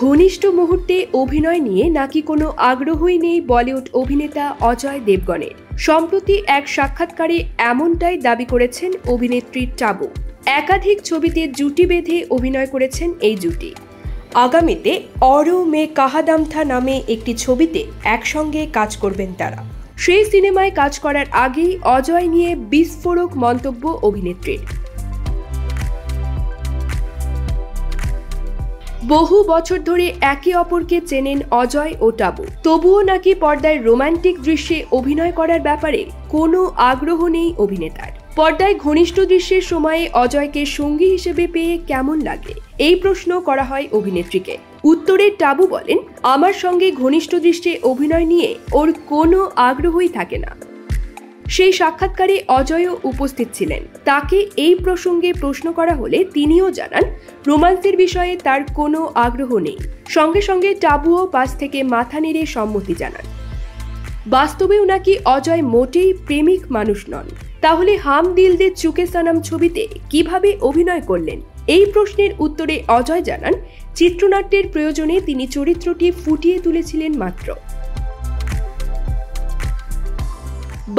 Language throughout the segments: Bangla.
ঘনিষ্ঠ মুহূর্তে অভিনয় নিয়ে নাকি কোনো আগ্রহই নেই বলিউড অভিনেতা অজয় দেবগনের। সম্প্রতি এক সাক্ষাৎকারে এমনটাই দাবি করেছেন অভিনেত্রী টাবু। একাধিক ছবিতে জুটি বেঁধে অভিনয় করেছেন এই জুটি। আগামীতে অরো মে কাহা দাম থা নামে একটি ছবিতে একসঙ্গে কাজ করবেন তারা। সেই সিনেমায় কাজ করার আগেই অজয় নিয়ে বিস্ফোরক মন্তব্য অভিনেত্রীর। বহু বছর ধরে একে অপরকে চেনেন অজয় ও টাবু, তবুও নাকি পর্দায় রোমান্টিক দৃশ্যে অভিনয় করার ব্যাপারে কোনো আগ্রহ নেই অভিনেতার। পর্দায় ঘনিষ্ঠ দৃশ্যের সময়ে অজয়কে সঙ্গী হিসেবে পেয়ে কেমন লাগে, এই প্রশ্ন করা হয় অভিনেত্রীকে। উত্তরে টাবু বলেন, আমার সঙ্গে ঘনিষ্ঠ দৃশ্যে অভিনয় নিয়ে ওর কোনো আগ্রহই থাকে না। সেই সাক্ষাৎকারে অজয়ও উপস্থিত ছিলেন। তাকে এই প্রসঙ্গে প্রশ্ন করা হলে তিনিও জানান, রোমান্সের বিষয়ে তার কোনো আগ্রহ নেই। সঙ্গে সঙ্গে টাবুও পাশ থেকে মাথা নেড়ে সম্মতি জানান। বাস্তবেও নাকি অজয় মোটেই প্রেমিক মানুষ নন। তাহলে হাম দিল দে চুকে সনম ছবিতে কিভাবে অভিনয় করলেন, এই প্রশ্নের উত্তরে অজয় জানান, চিত্রনাট্যের প্রয়োজনে তিনি চরিত্রটি ফুটিয়ে তুলেছিলেন মাত্র।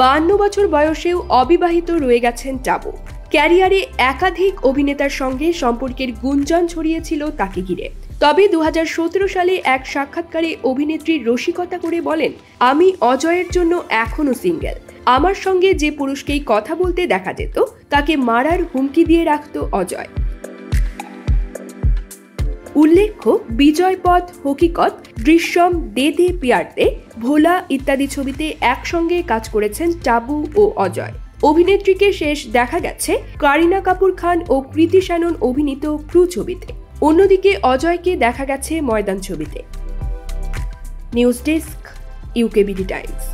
52 বছর বয়সেও অবিবাহিত রয়ে গেছেন টাবু। ক্যারিয়ারে একাধিক অভিনেতার সঙ্গে সম্পর্কের গুঞ্জন ছড়িয়েছিল তাকে ঘিরে। তবে 2017 সালে এক সাক্ষাৎকারে অভিনেত্রী রসিকতা করে বলেন, আমি অজয়ের জন্য এখনো সিঙ্গেল। আমার সঙ্গে যে পুরুষকেই কথা বলতে দেখা যেত তাকে মারার হুমকি দিয়ে রাখত অজয়। উল্লেখ্য, বিজয় পথ, হকিকত, দৃশ্যম, দে দে প্যার দে, ভোলা ইত্যাদি ছবিতে একসঙ্গে কাজ করেছেন টাবু ও অজয়। অভিনেত্রীকে শেষ দেখা গেছে কারিনা কাপুর খান ও কৃতি শ্যানন অভিনীত ক্রু ছবিতে। অন্যদিকে অজয়কে দেখা গেছে ময়দান ছবিতে। News desk, UKBD Times.